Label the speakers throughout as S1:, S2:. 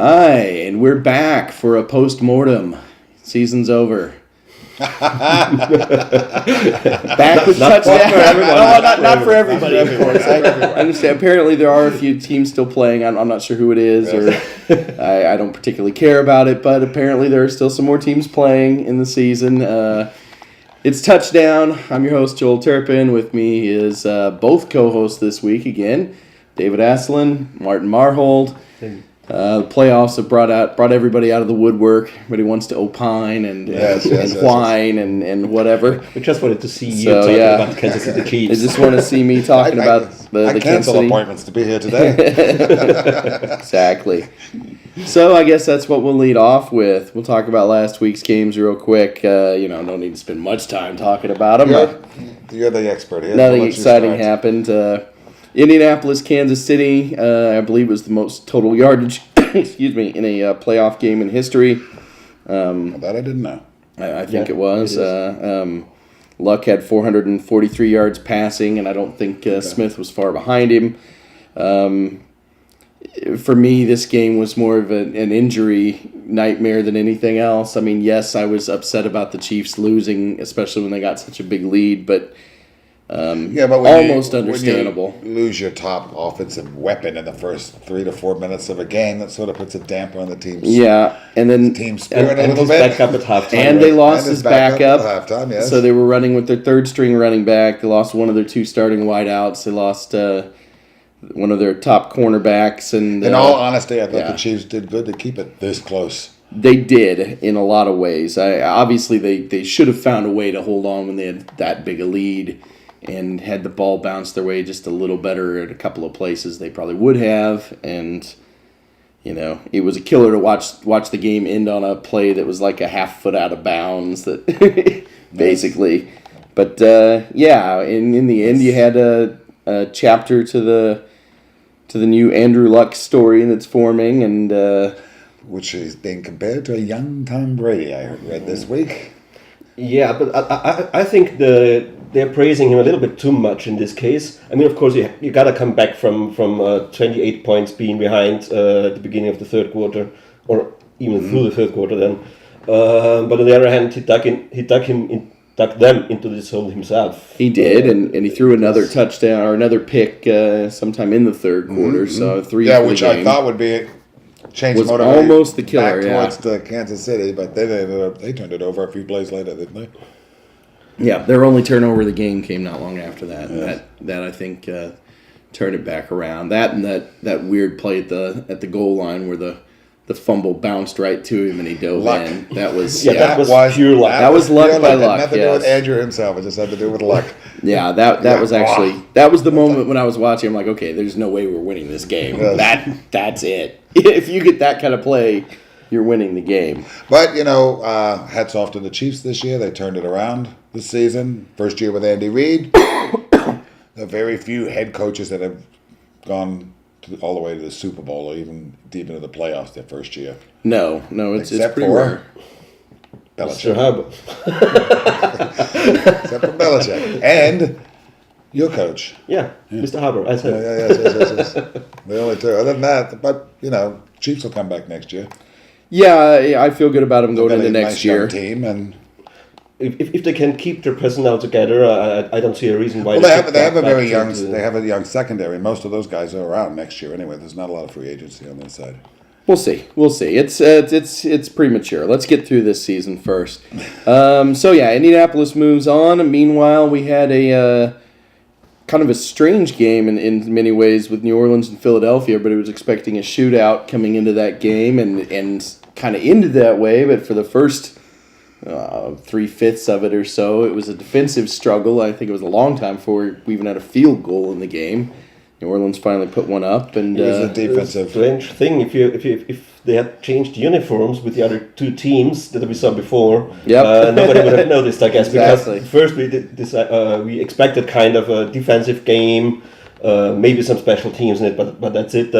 S1: Hi, and we're back for a post-mortem. Season's over. Back with touchdown. Not for everybody, of course. I understand. Apparently, there are a few teams still playing. I'm not sure who it is, or I don't particularly care about it, but apparently there are still some more teams playing in the season. It's Touchdown. I'm your host, Joel Turpin. With me is both co-hosts this week again, David Asselin, Martin Marhold. The playoffs have brought everybody out of the woodwork. Everybody wants to opine and whine and whatever.
S2: We just wanted to see you talking about Kansas City Chiefs.
S1: They just want to see me talking about the Kansas City
S3: appointments to be here today.
S1: Exactly. So I guess that's what we'll lead off with. We'll talk about last week's games real quick. No need to spend much time talking about them.
S3: You're the expert here.
S1: Nothing exciting happened. Indianapolis, Kansas City, I believe was the most total yardage, in a playoff game in history.
S3: That I didn't know.
S1: I think it was. Luck had 443 yards passing, and I don't think Smith was far behind him. For me, this game was more of an injury nightmare than anything else. I mean, yes, I was upset about the Chiefs losing, especially when they got such a big lead, but...
S3: but
S1: almost understandable.
S3: When you lose your top offensive weapon in the first 3 to 4 minutes of a game, that sort of puts a damper on the team's
S1: and then
S3: team spirit a little
S2: his
S3: bit.
S2: Backup at halftime,
S1: and they lost his backup
S3: at halftime. Yes.
S1: So they were running with their third string running back. They lost one of their two starting wideouts. They lost one of their top cornerbacks. And
S3: in all honesty, I thought the Chiefs did good to keep it this close.
S1: They did in a lot of ways. Obviously, they should have found a way to hold on when they had that big a lead. And had the ball bounce their way just a little better at a couple of places, they probably would have. And, it was a killer to watch the game end on a play that was like a half foot out of bounds, that basically. But, in the end, you had a chapter to the new Andrew Luck story that's forming. And
S3: which is being compared to a young Tom Brady, I read this week.
S2: Yeah, but I think they're praising him a little bit too much in this case. I mean, of course, you got to come back from 28 points being behind at the beginning of the third quarter, or even through the third quarter then. But on the other hand, he dug them into this hole himself.
S1: He did, and he threw another touchdown or another pick sometime in the third quarter. So 3 for
S3: which
S1: the game.
S3: I thought would be change
S1: was
S3: motivation
S1: almost the killer,
S3: back towards the Kansas City, but they turned it over a few plays later, didn't they?
S1: Yeah, their only turnover of the game came not long after that. And that I think turned it back around. That and that weird play at the goal line where the fumble bounced right to him and he dove in. That was
S2: that was pure luck.
S1: That was luck by luck.
S3: Nothing to do with Andrew himself. It just had to do with luck.
S1: Yeah, that was actually the moment when I was watching. I'm like, okay, there's no way we're winning this game.
S3: Yes.
S1: That's it. If you get that kind of play, you're winning the game.
S3: But hats off to the Chiefs this year. They turned it around this season. First year with Andy Reid. There are very few head coaches that have gone all the way to the Super Bowl or even deep into the playoffs their first year.
S1: No, it's pretty rare.
S3: Belichick.
S2: Herbert.
S3: Except for Belichick. And your coach.
S2: Yeah, Mr. Harbour, I said.
S3: Yes. The only two. Other than that, but, Chiefs will come back next year.
S1: Yeah, I feel good about them going into next year.
S3: Team and
S2: if they can keep their personnel together, I don't see a reason why.
S3: Well, they have a very young. They have a young secondary. Most of those guys are around next year anyway. There's not a lot of free agency on their side.
S1: We'll see. It's premature. Let's get through this season first. Indianapolis moves on. Meanwhile, we had a kind of a strange game in many ways with New Orleans and Philadelphia. Everybody was expecting a shootout coming into that game, and kind of ended that way. But for the first 3/5 of it or so, it was a defensive struggle. I think it was a long time before we even had a field goal in the game. New Orleans finally put one up, and
S3: it was a defensive
S2: strange thing. If they had changed uniforms with the other two teams that we saw before, nobody would have noticed, I guess.
S1: Exactly.
S2: Because first we expected kind of a defensive game, maybe some special teams in it, but that's it.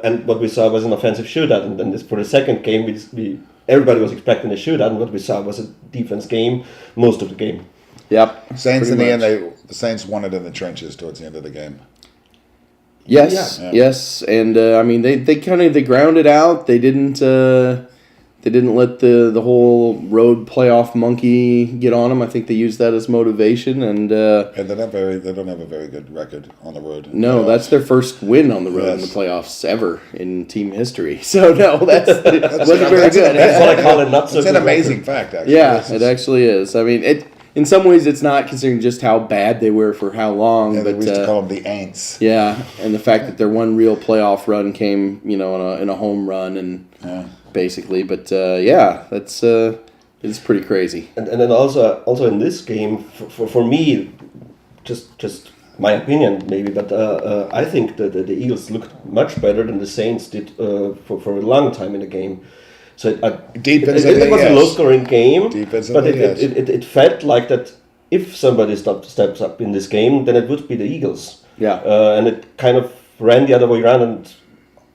S2: And what we saw was an offensive shootout, and then for the second game, everybody was expecting a shootout, and what we saw was a defense game most of the game.
S1: Yep.
S3: Saints in the end, the Saints won it in the trenches towards the end of the game.
S1: Yes, yes, and I mean they grounded out. They didn't let the whole road playoff monkey get on them. I think they used that as motivation, and
S3: they don't have a very good record on the road.
S1: No, that's their first win on the road in the playoffs ever in team history. So no, that wasn't very good.
S2: That's what I call it. Not so.
S3: It's an amazing fact, actually.
S1: Yeah, it actually is. I mean, in some ways, it's not considering just how bad they were for how long.
S3: Yeah,
S1: but
S3: we used to call them the Ants.
S1: Yeah, and the fact that their one real playoff run came, in a home run and basically. But that's it's pretty crazy.
S2: And then also in this game, for me, just my opinion maybe, but I think that the Eagles looked much better than the Saints did for a long time in the game. So it was a low-scoring game, but it felt like that if somebody steps up in this game, then it would be the Eagles.
S1: Yeah.
S2: And it kind of ran the other way around. And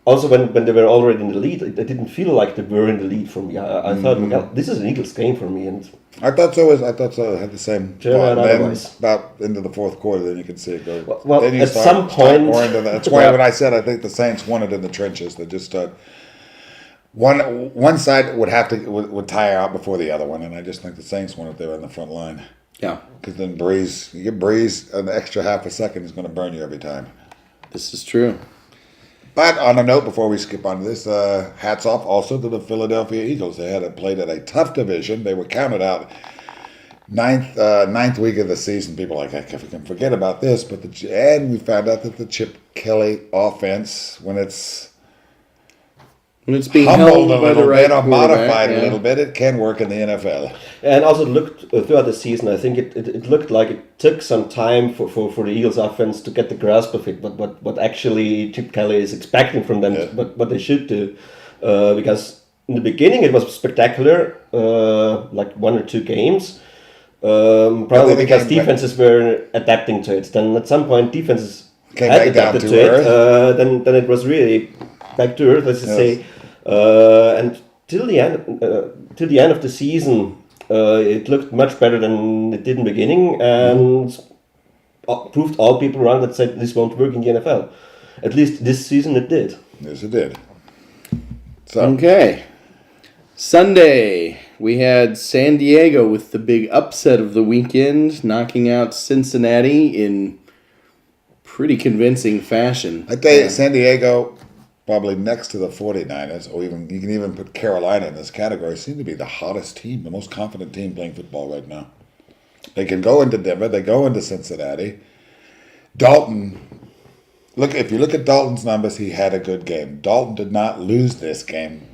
S2: also when they were already in the lead, it didn't feel like they were in the lead for me. I thought, well, this is an Eagles game for me. And
S3: I thought so. I had the same thought. Then about into the fourth quarter, then you could see it go.
S2: Well,
S3: then you
S2: at some point,
S3: that's why when I said I think the Saints won it in the trenches, they just start. One side would tire out before the other one, and I just think the Saints won it there on the front line.
S1: Yeah,
S3: because then you give Breeze an extra half a second, he's going to burn you every time.
S1: This is true.
S3: But on a note, before we skip on to this, hats off also to the Philadelphia Eagles. They had played at a tough division. They were counted out ninth week of the season. People are like, we can forget about this, and we found out that the Chip Kelly offense, when it's
S1: being
S3: humbled a little bit or modified a little bit, it can work in the NFL.
S2: And also looked throughout the season, I think it looked like it took some time for the Eagles offense to get the grasp of it, but what actually Chip Kelly is expecting from them, what they should do. Because in the beginning it was spectacular, like 1 or 2 games, probably because defenses were adapting to it. Then at some point defenses had adapted to it, then it was really back to earth, let's just say. And till the end of the season, it looked much better than it did in the beginning, and proved all people around that said this won't work in the NFL. At least this season it did.
S3: Yes, it did. So.
S1: Okay. Sunday, we had San Diego with the big upset of the weekend, knocking out Cincinnati in pretty convincing fashion.
S3: I tell you, San Diego, probably next to the 49ers, or even you can even put Carolina in this category, seem to be the hottest team, the most confident team playing football right now. They can go into Denver, they go into Cincinnati. Dalton, if you look at Dalton's numbers, he had a good game. Dalton did not lose this game,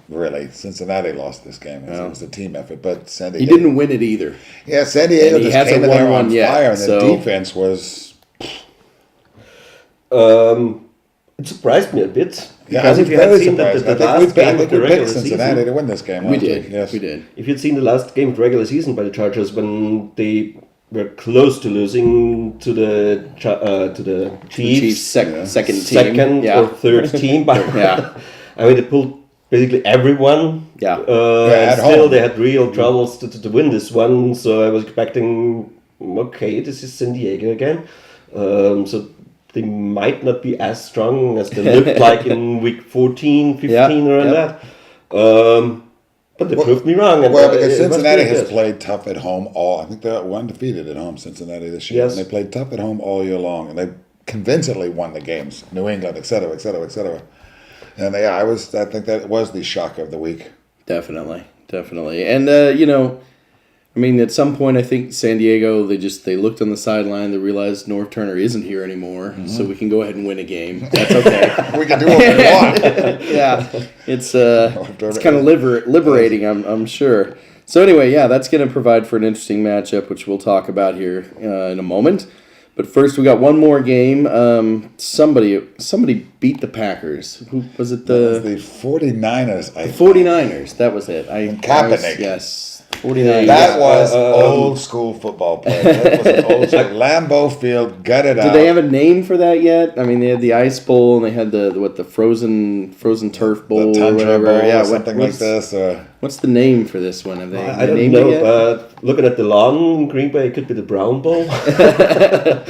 S3: really. Cincinnati lost this game. It was a team effort, but San Diego...
S1: He didn't win it either.
S3: Yeah, San Diego just came in there on fire, and the defense was...
S2: It surprised me a bit.
S3: Because if you had seen the
S2: last game of the regular
S3: Cincinnati
S2: season,
S3: to win this game.
S1: We did.
S2: If you'd seen the last game of the regular season by the Chargers when they were close to losing to the Chiefs, second or third team, I mean they pulled basically everyone. And still they had real troubles to win this one. So I was expecting, okay, this is San Diego again. So they might not be as strong as they looked like in week 14, 15 around that. But they proved me wrong. And,
S3: because Cincinnati has played tough at home I think they're undefeated at home, Cincinnati, this year.
S2: Yes.
S3: And they played tough at home all year long. And they convincingly won the games. New England, et cetera, et cetera, et cetera. And I think that was the shock of the week.
S1: Definitely. And, I mean, at some point, I think San Diego, they looked on the sideline, they realized North Turner isn't here anymore, so we can go ahead and win a game. That's okay.
S3: We can do what we want.
S1: Yeah, it's kind of liberating, I'm sure. So anyway, that's going to provide for an interesting matchup, which we'll talk about here in a moment. But first, we got one more game. Somebody beat the Packers. Who was it?
S3: The 49ers.
S1: The 49ers. That was it.
S3: Kaepernick.
S1: Yes. 49.
S3: That was old school football play. That was an old school. Lambeau Field gutted out.
S1: Did they have a name for that yet? I mean, they had the Ice Bowl and they had the frozen turf bowl
S3: or
S1: whatever.
S3: Bowl, something like this.
S1: What's the name for this one? Have they?
S2: I don't know. Looking at the lawn in Green Bay, it could be the Brown Bowl.
S3: Because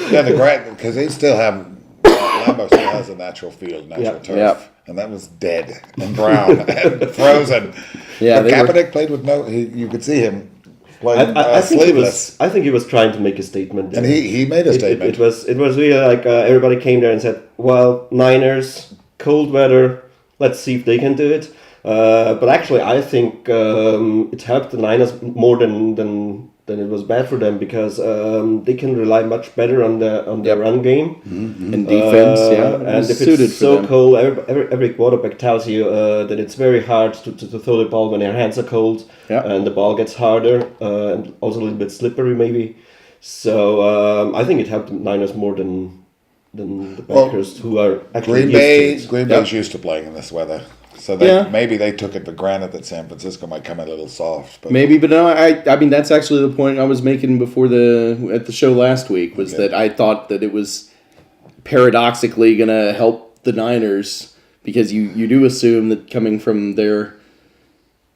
S3: they still have. Lambeau still has a natural field, natural turf.
S1: Yep.
S3: And that was dead and brown and frozen.
S1: Yeah,
S3: but Kaepernick played with you could see him playing
S2: I think
S3: sleeveless.
S2: I think he was trying to make a statement there.
S3: And he made a statement.
S2: It was really like everybody came there and said, well, Niners, cold weather, let's see if they can do it. But actually, I think it helped the Niners more than it was bad for them, because they can rely much better on their run game
S1: And defense,
S2: and if
S1: suited
S2: it's
S1: for
S2: so
S1: them.
S2: cold, every quarterback tells you that it's very hard to throw the ball when your hands are cold, and the ball gets harder and also a little bit slippery maybe. So I think it helped the Niners more than the Packers, who are actually
S3: Green Bay's used to playing in this weather. So maybe they took it for granted that San Francisco might come in a little soft. But
S1: Maybe, but no, I mean, that's actually the point I was making before at the show last week, was that I thought that it was paradoxically going to help the Niners, because you do assume that coming from their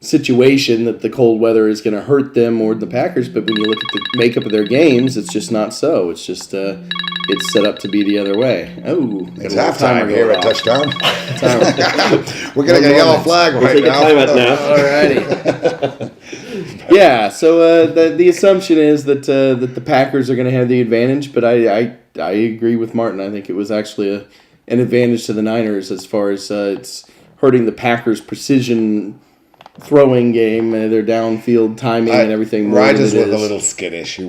S1: situation that the cold weather is going to hurt them more than the Packers, but when you look at the makeup of their games, it's just not so. It's just it's set up to be the other way. Oh,
S3: it's halftime here at Touchdown. We're getting a yellow flag
S2: We'll
S3: right
S2: take
S3: now.
S2: a timeout now.
S1: Alrighty. Yeah, so the assumption is that the Packers are going to have the advantage, but I agree with Martin. I think it was actually an advantage to the Niners as far as it's hurting the Packers' precision throwing game, their downfield timing and everything.
S3: Rodgers was a little skittish. He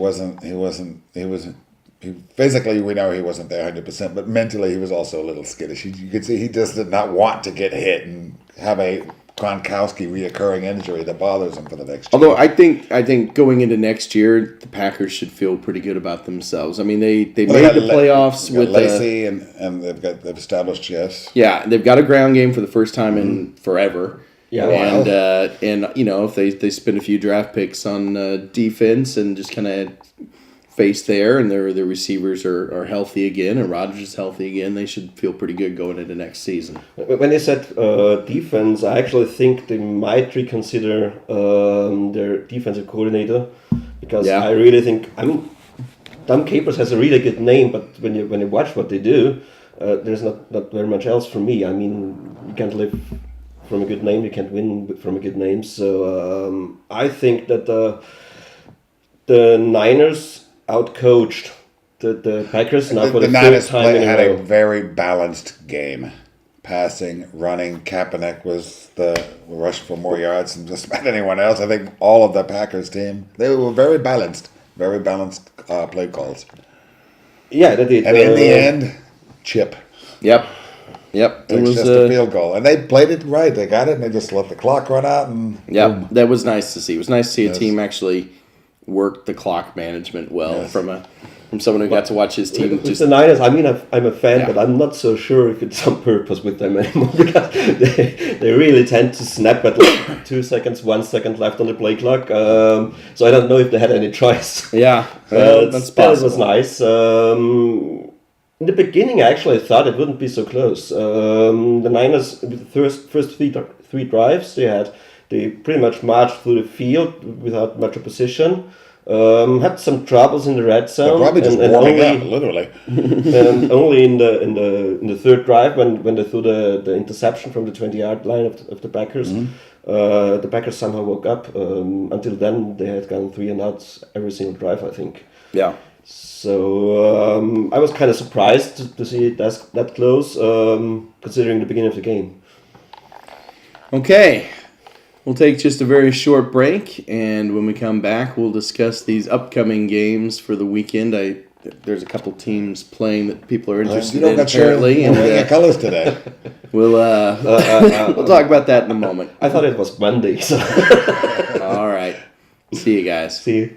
S3: physically, we know he wasn't there 100%, but mentally he was also a little skittish. You could see he just did not want to get hit and have a Gronkowski reoccurring injury that bothers him for the next year.
S1: Although I think going into next year, the Packers should feel pretty good about themselves. I mean, they made the playoffs with
S3: Lacey and they've established
S1: Yeah, they've got a ground game for the first time in forever.
S2: Yeah,
S1: and if they spend a few draft picks on defense and just kind of face there, and their receivers are healthy again, and Rodgers is healthy again, they should feel pretty good going into next season.
S2: When they said defense, I actually think they might reconsider their defensive coordinator, because I really think, I mean, Tom Capers has a really good name, but when you watch what they do, there's not very much else for me. I mean, you can't live from a good name, you can't win from a good name. So I think that the Niners outcoached the Packers now for the
S3: Niners
S2: third time in a
S3: had
S2: row.
S3: a very balanced game. Passing, running. Kaepernick was the rush for more yards than just about anyone else. I think all of the Packers team, they were very balanced play calls.
S2: Yeah, they did.
S3: And in the end, chip.
S1: Yep.
S3: It was just a field goal. And they played it right. They got it and they just let the clock run out. And boom.
S1: That was nice to see. It was nice to see a team actually work the clock management well from someone who got to watch his team.
S2: With the Niners, I mean, I'm a fan, but I'm not so sure if it's on purpose with them anymore, because they really tend to snap at like 2 seconds, 1 second left on the play clock. So I don't know if they had any choice.
S1: Yeah,
S2: that's possible. It was nice. In the beginning, I actually thought it wouldn't be so close. The Niners, with the first three drives they pretty much marched through the field without much opposition. Had some troubles in the red zone.
S3: They're probably just warming up, literally.
S2: And only in the third drive, when they threw the interception from the 20-yard line of the Packers, the Packers somehow woke up. Until then, they had gone 3 and outs every single drive, I think.
S1: Yeah.
S2: So I was kind of surprised to see it that close, considering the beginning of the game.
S1: Okay. We'll take just a very short break, and when we come back, we'll discuss these upcoming games for the weekend. There's a couple teams playing that people are interested in, apparently.
S3: And your colors today.
S1: We'll talk about that in a moment.
S2: I thought it was Monday. So.
S1: All right. See you guys.
S2: See you.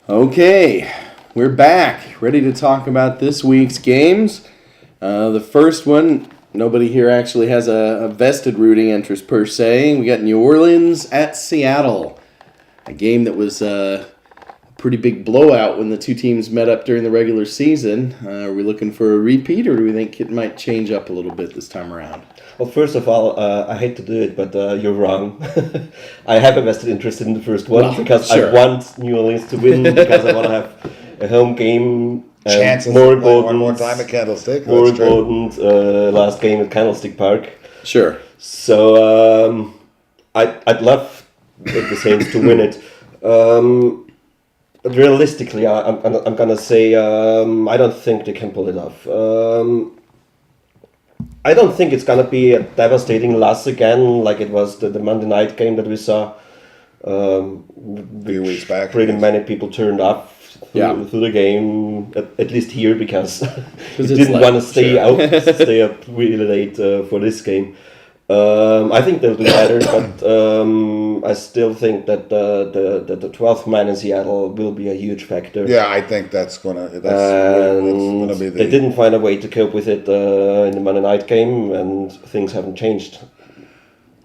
S1: Okay. We're back, ready to talk about this week's games. The first one, nobody here actually has a vested rooting interest per se. We got New Orleans at Seattle, a game that was pretty big blowout when the two teams met up during the regular season. Are we looking for a repeat, or do we think it might change up a little bit this time around?
S2: Well, first of all, I hate to do it, but you're wrong. I have a vested interest in the first one because
S1: sure.
S2: I want New Orleans to win because I want to have a home game.
S3: Chances
S2: more
S3: to play
S2: important,
S3: one more time at Candlestick.
S2: More
S3: That's true.
S2: important, last game at Candlestick Park.
S1: Sure.
S2: So I'd love the Saints to win it. Realistically, I'm gonna say I don't think they can pull it off. I don't think it's gonna be a devastating loss again, like it was the Monday night game that we saw.
S3: A few weeks back.
S2: Pretty many people turned off through the game, at least here, because they didn't want to stay stay up really late for this game. I think they'll do better, but I still think that the 12th man in Seattle will be a huge factor.
S3: Yeah, I think that's gonna be
S2: They didn't find a way to cope with it in the Monday night game, and things haven't changed.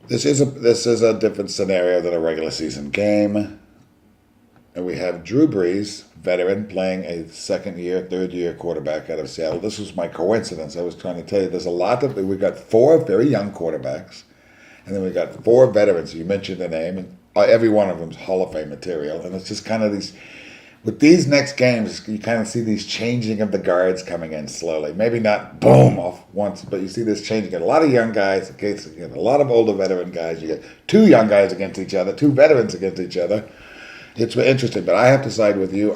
S3: This is a different scenario than a regular season game. And we have Drew Brees, veteran, playing a third year quarterback out of Seattle. This was my coincidence. I was trying to tell you there's a lot of we've got 4 very young quarterbacks, and then we've got 4 veterans. You mentioned the name, and every one of them is Hall of Fame material. And it's just kind of these with these next games, you kind of see these changing of the guards coming in slowly. Maybe not boom off once, but you see this changing. A lot of young guys against a lot of older veteran guys. You get 2 young guys against each other, 2 veterans against each other. It's interesting, but I have to side with you.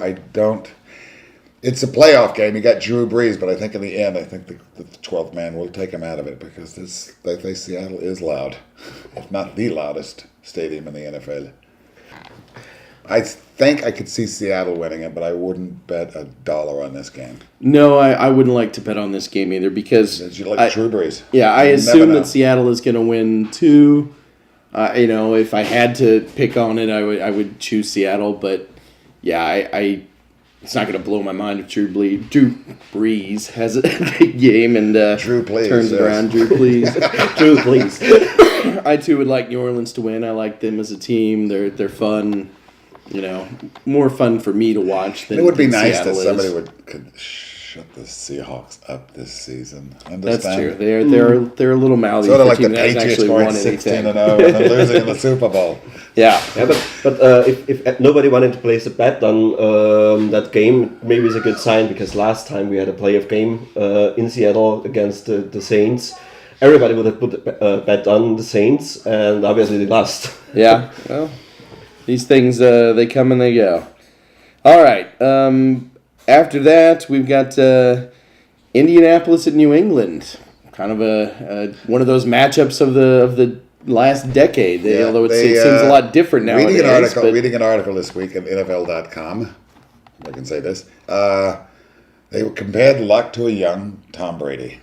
S3: It's a playoff game. You got Drew Brees, but I think in the end, I think the 12th man will take him out of it because Seattle is loud, if not the loudest stadium in the NFL. I think I could see Seattle winning it, but I wouldn't bet $1 on this game.
S1: No, I wouldn't like to bet on this game either because
S3: you like Drew Brees.
S1: Yeah, I assume that Seattle is going to win 2. If I had to pick on it, I would choose Seattle. But yeah, it's not going to blow my mind if Drew Brees has a big game and turns it around. Drew, please.
S2: Drew, please.
S1: I too would like New Orleans to win. I like them as a team. They're fun. More fun for me to watch than
S3: it would be nice
S1: Seattle
S3: that somebody could shut the Seahawks up this season. Understand?
S1: That's true. They're a little mouthy.
S3: Sort of like
S1: team
S3: the
S1: that hasn't
S3: Patriots
S1: actually
S3: going
S1: won
S3: 16-0
S1: anything.
S3: and then losing in the Super Bowl.
S1: Yeah,
S2: but if nobody wanted to place a bet on that game, maybe it's a good sign because last time we had a playoff game in Seattle against the Saints. Everybody would have put a bet on the Saints, and obviously they lost.
S1: Yeah, well, these things, they come and they go. All right, after that, we've got Indianapolis at New England. Kind of one of those matchups of the last decade, although it seems a lot different nowadays.
S3: Reading an article this week at NFL.com, I can say this, they compared Luck to a young Tom Brady.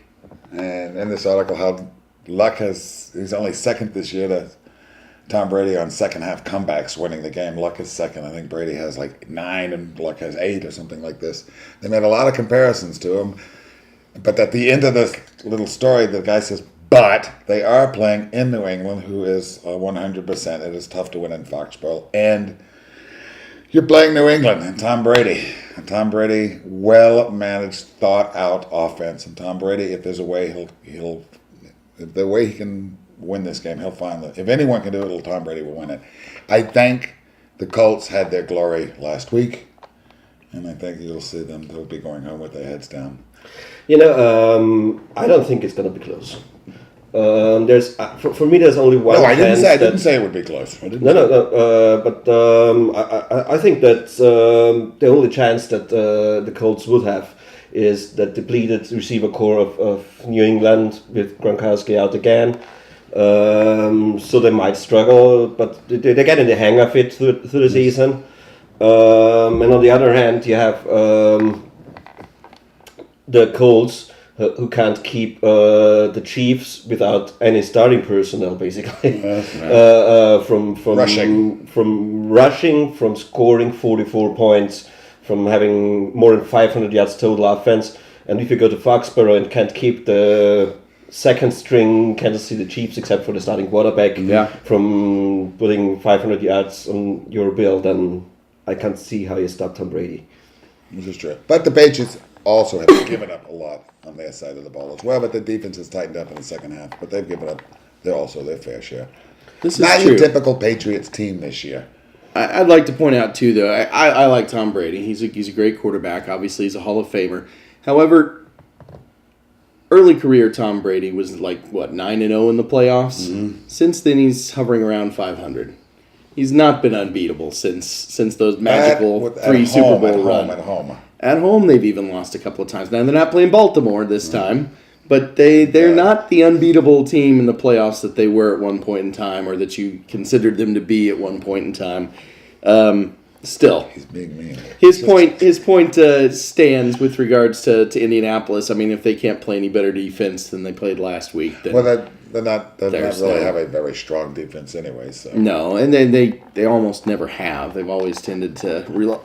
S3: And in this article, how Luck he's only second this year to Tom Brady on second half comebacks winning the game. Luck is second. I think Brady has like 9 and Luck has 8 or something like this. They made a lot of comparisons to him. But at the end of this little story, the guy says, but they are playing in New England, who is 100%. It is tough to win in Foxborough. And you're playing New England and Tom Brady. And Tom Brady, well-managed, thought-out offense. And Tom Brady, if there's a way the way he can win this game, he'll find it. If anyone can do it, Tom Brady will win it. I think the Colts had their glory last week. And I think you'll see them. They'll be going home with their heads down.
S2: I don't think it's going to be close. There's for me, there's only one.
S3: No, I didn't say it would be close.
S2: But I think that the only chance that the Colts would have is that depleted receiver core of New England with Gronkowski out again. So they might struggle, but they're getting the hang of it through the season. And on the other hand, you have the Colts who can't keep the Chiefs without any starting personnel, basically, from rushing, from scoring 44 points, from having more than 500 yards total offense. And if you go to Foxborough and can't keep the second string Kansas City Chiefs, except for the starting quarterback, from putting 500 yards on your bill, then I can't see how you stop Tom Brady.
S3: This is true. But the Patriots also have given up a lot on their side of the ball as well. But the defense has tightened up in the second half. But they've given up their fair share.
S1: This is
S3: Not
S1: true.
S3: your typical Patriots team this year.
S1: I'd like to point out, too, though, I like Tom Brady. He's a great quarterback. Obviously, he's a Hall of Famer. However, early career Tom Brady was 9-0 in the playoffs. Mm-hmm. Since then, he's hovering around 500. He's not been unbeatable since those magical three Super Bowl run. At home, they've even lost a couple of times. Now, they're not playing Baltimore this time, but they're not the unbeatable team in the playoffs that they were at one point in time, or that you considered them to be at one point in time. Still,
S3: he's being mean.
S1: His point stands with regards to Indianapolis. I mean, if they can't play any better defense than they played last week, then
S3: they're not really have a very strong defense anyway. So
S1: no, and then they almost never have. They've always tended to rely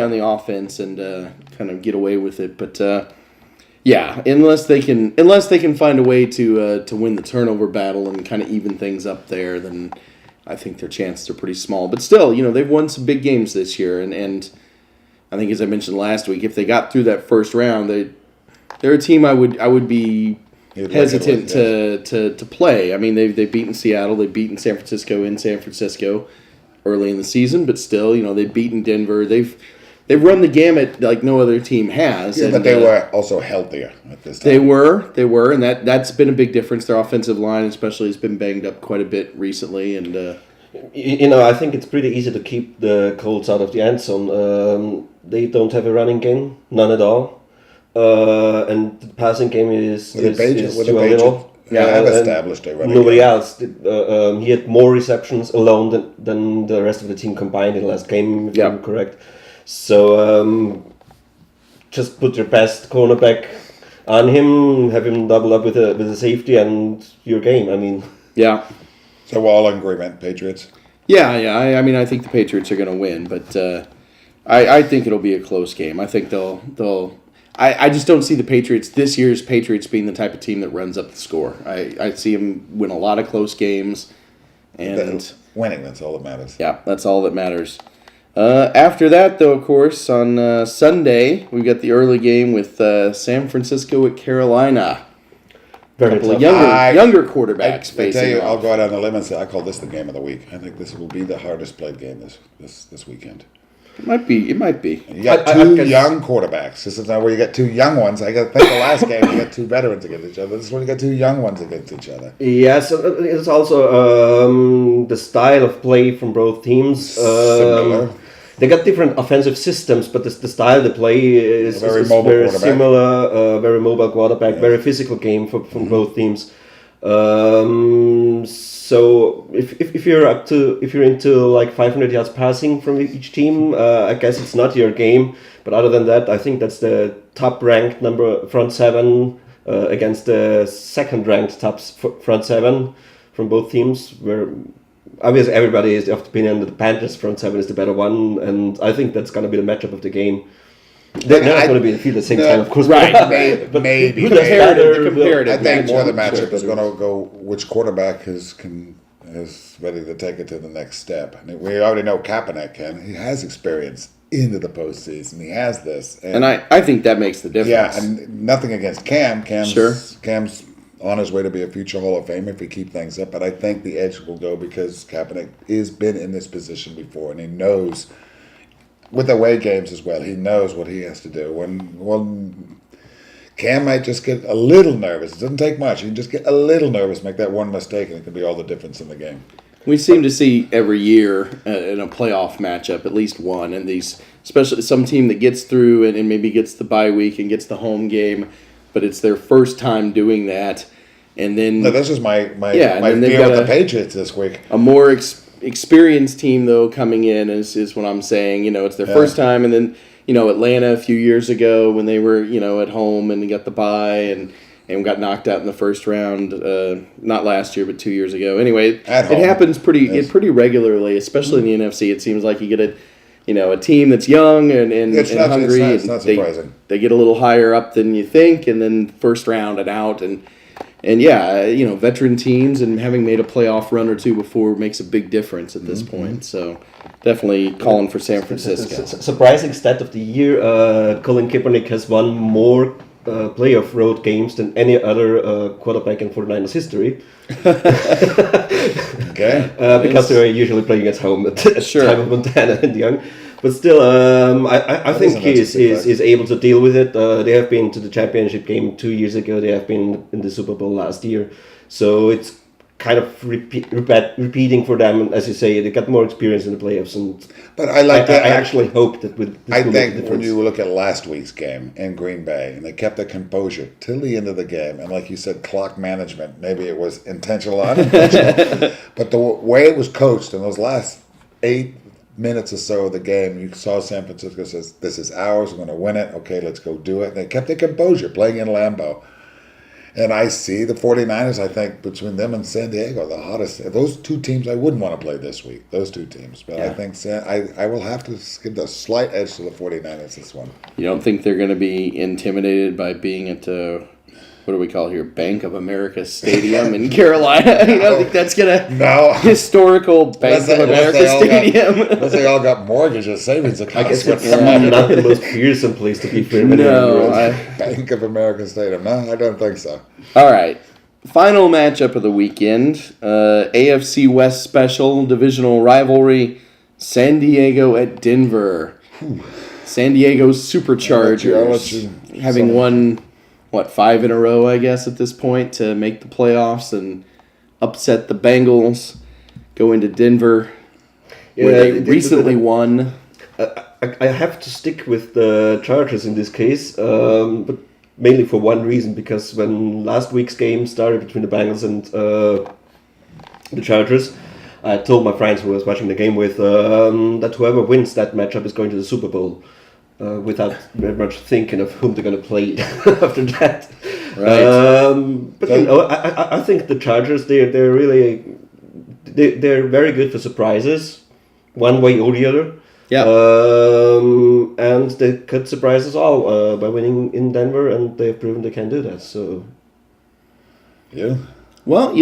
S1: on the offense and kind of get away with it. But yeah, unless they can find a way to win the turnover battle and kind of even things up there, then I think their chances are pretty small. But still, they've won some big games this year, and I think, as I mentioned last week, if they got through that first round, they're a team I would be hesitant to play. I mean, they've beaten Seattle, they've beaten San Francisco in San Francisco early in the season, but still, they've beaten Denver. They've run the gamut like no other team has.
S3: Yeah, but they were also healthier at this time.
S1: They were, and that's been a big difference. Their offensive line, especially, has been banged up quite a bit recently. And
S2: I think it's pretty easy to keep the Colts out of the end zone. They don't have a running game, none at all, and the passing game is too little.
S3: Yeah, I've established a running
S2: nobody
S3: game.
S2: else did. He had more receptions alone than the rest of the team combined in the last game, if I'm correct. So just put your best cornerback on him, have him double up with a safety, and your game. I mean,
S1: yeah.
S2: So
S3: we're all in agreement, Patriots.
S1: Yeah. I mean, I think the Patriots are going to win, but I think it'll be a close game. I think they'll. I just don't see this year's Patriots being the type of team that runs up the score. I see them win a lot of close games, and
S3: winning. That's all that matters.
S1: Yeah, that's all that matters. After that, though, of course, on Sunday, we've got the early game with San Francisco at Carolina. A couple of younger quarterbacks facing off.
S3: I'll go out on the limb and say I call this the game of the week. I think this will be the hardest played game this weekend.
S1: It might be. You
S3: got two young quarterbacks. This is not where you get two young ones. I think the last game you got two veterans against each other. This is where you got two young ones against each other.
S2: Yes, it's also the style of play from both teams.
S3: Similar.
S2: They got different offensive systems, but the style they play is very similar. Very mobile quarterback, very physical game from both teams. So if you're into like 500 yards passing from each team, I guess it's not your game. But other than that, I think that's the top ranked front seven against the second ranked front seven from both teams. Where obviously everybody is of the opinion that the Panthers front seven is the better one, and I think that's going to be the matchup of the game. They're not going to be in the field at the same time, of course.
S1: Right,
S3: maybe.
S1: The comparative.
S3: I think more the matchup is going to go which quarterback is ready to take it to the next step. I mean, we already know Kaepernick can. He has experience into the postseason. He has this.
S1: And I think that makes the difference.
S3: Yeah, and nothing against Cam. Cam's on his way to be a future Hall of Famer if we keep things up. But I think the edge will go because Kaepernick has been in this position before, and he knows, with away games as well, he knows what he has to do. When Cam might just get a little nervous. It doesn't take much. He can just get a little nervous, make that one mistake, and it can be all the difference in the game.
S1: We seem to see every year in a playoff matchup at least one, and these, especially some team that gets through and maybe gets the bye week and gets the home game, but it's their first time doing that, and then
S3: this is my fear with the Patriots this week.
S1: A more experienced team though coming in is what I'm saying. It's their first time, and then Atlanta a few years ago when they were at home and got the bye and got knocked out in the first round, not last year but 2 years ago. Anyway, it happens pretty regularly, especially in the NFC. It seems like you get a team that's young and hungry.
S3: It's not surprising.
S1: They get a little higher up than you think, and then first round and out. And And veteran teams and having made a playoff run or two before makes a big difference at this point. So definitely calling for San Francisco.
S2: Surprising stat of the year, Colin Kaepernick has won more playoff road games than any other quarterback in 49ers history.
S3: Okay.
S2: Because they are usually playing at home at the time of Montana and Young. But still, I think he is able to deal with it. They have been to the championship game 2 years ago. They have been in the Super Bowl last year. So it's kind of repeating for them. And as you say, they got more experience in the playoffs.
S3: But I like that.
S2: I actually hope that
S3: I think when you look at last week's game in Green Bay, and they kept their composure till the end of the game, and like you said, clock management, maybe it was intentional or unintentional, but the way it was coached in those last 8 minutes or so of the game, you saw San Francisco says, this is ours, we're going to win it, okay, let's go do it. And they kept their composure playing in Lambeau. And I see the 49ers, I think, between them and San Diego, the hottest. Those two teams I wouldn't want to play this week, those two teams. But I think I will have to give the slight edge to the 49ers this one.
S1: You don't think they're going to be intimidated by being at, what do we call here, Bank of America Stadium in Carolina? You don't think that's going to historical Bank of America Stadium?
S3: Unless they all got mortgages, savings accounts.
S2: I guess it's not the most fearsome place to be for
S3: Bank of America Stadium. No, I don't think so.
S1: All right. Final matchup of the weekend. AFC West special, divisional rivalry. San Diego at Denver. San Diego Superchargers having won... 5 in a row, I guess, at this point to make the playoffs and upset the Bengals, go into Denver, where they recently won.
S2: I have to stick with the Chargers in this case, but mainly for one reason, because when last week's game started between the Bengals and the Chargers, I told my friends who I was watching the game with that whoever wins that matchup is going to the Super Bowl. Without very much thinking of whom they're going to play after that.
S1: Right.
S2: But I think the Chargers they're very good for surprises, one way or the other.
S1: Yeah.
S2: And they could surprise us all by winning in Denver, and they've proven they can do that. So.
S3: Yeah.
S1: Well,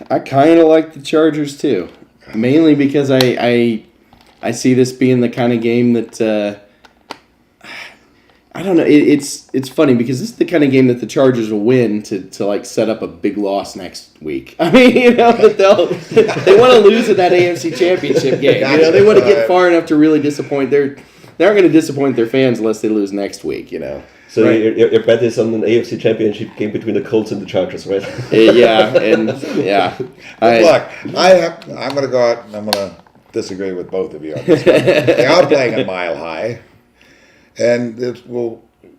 S1: I kind of like the Chargers too, mainly because I see this being the kind of game that. I don't know. It's funny because this is the kind of game that the Chargers will win to like set up a big loss next week. I mean, that they want to lose in that AFC Championship game. They want to get far enough to really disappoint they're not going to disappoint their fans unless they lose next week.
S2: So right. your bet is on an AFC Championship game between the Colts and the Chargers, right?
S1: Yeah.
S3: Look, I'm going to go out and I'm going to disagree with both of you on this one. They are playing a mile high. And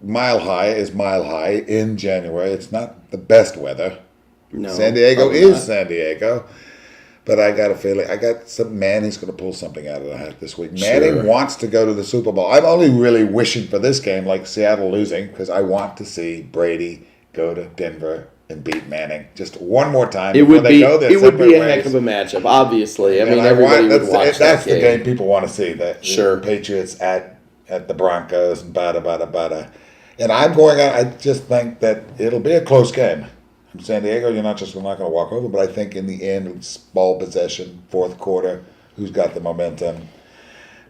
S3: Mile High is Mile High in January. It's not the best weather.
S1: No,
S3: San Diego is San Diego. But I got a feeling, Manning's going to pull something out of the hat this week. Manning wants to go to the Super Bowl. I'm only really wishing for this game, like Seattle losing, because I want to see Brady go to Denver and beat Manning just one more time.
S1: It would be a heck of a matchup, obviously. I mean, everybody would watch that
S3: That's
S1: game.
S3: the game people want to see. The Patriots at the Broncos and bada. And I'm going out. I just think that it'll be a close game. From San Diego, you're not going to walk over, but I think in the end, it's ball possession, fourth quarter, who's got the momentum?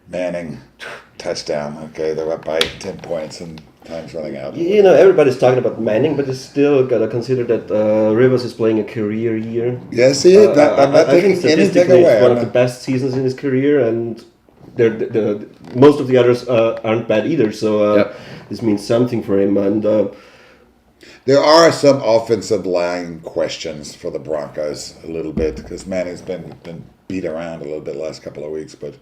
S3: Manning, touchdown. Okay, they're up by 10 points and time's running out.
S2: Everybody's talking about Manning, but you still got to consider that Rivers is playing a career year.
S3: Yes, he is. I'm not taking anything away.
S2: It's one of the best seasons in his career, and most of the others aren't bad either, so this means something for him. And
S3: there are some offensive line questions for the Broncos a little bit because Manning's been beat around a little bit the last couple of weeks, but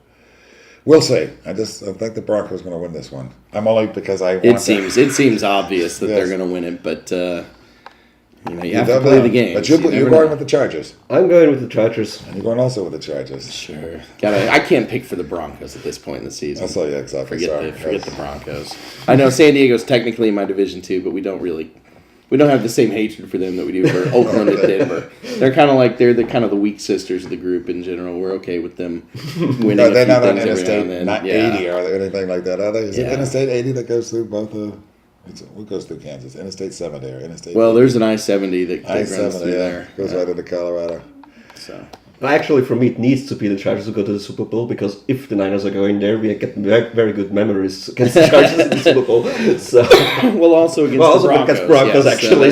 S3: we'll see. I think the Broncos are going to win this one. I'm only because I want
S1: it seems obvious that they're going to win it, but you have to play the game.
S3: But you're going with the Chargers.
S2: I'm going with the Chargers.
S3: And you're going also with the Chargers.
S1: Sure. I can't pick for the Broncos at this point in the season.
S3: I'll tell you exactly.
S1: Forget the Broncos. I know San Diego's technically in my division too, but we don't have the same hatred for them that we do for Oakland and Denver. They're kind of like they're the kind of the weak sisters of the group in general. We're okay with them winning.
S3: No, they're
S1: a few
S3: not on
S1: things every now
S3: Interstate
S1: and then.
S3: 80 or anything like that, are they? Is it Interstate 80 that goes through both of What goes through Kansas? Interstate 70 or Interstate?
S1: Well, there's an I-70 that runs
S3: I-70,
S1: through there.
S3: goes right into Colorado.
S1: So.
S2: Actually, for me, it needs to be the Chargers who go to the Super Bowl, because if the Niners are going there, we get very, very good memories against the Chargers in the Super Bowl. So,
S1: well, also against the Broncos.
S2: Against Broncos,
S1: yes,
S2: actually.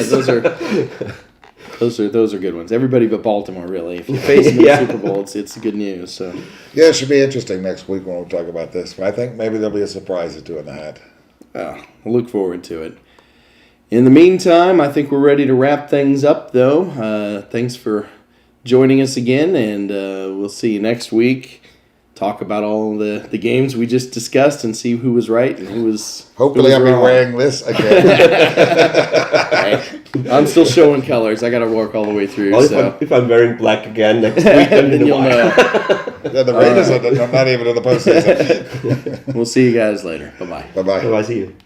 S1: Those are good ones. Everybody but Baltimore, really. If you face them in the Super Bowl, it's good news. So.
S3: Yeah, it should be interesting next week when we talk about this. I think maybe there'll be a surprise or two in the hat.
S1: Well, I look forward to it. In the meantime, I think we're ready to wrap things up, though. Thanks for joining us again, and we'll see you next week. Talk about all the games we just discussed and see who was right and who was.
S3: Hopefully,
S1: I'll
S3: be wearing this again.
S1: I'm still showing colors. I got to work all the way through.
S2: Well, if I'm wearing black again next week, then
S1: you'll know.
S3: Yeah, the Raiders are not even in the postseason.
S1: We'll see you guys later. Bye-bye.
S3: Bye-bye.
S2: Bye-bye. See you.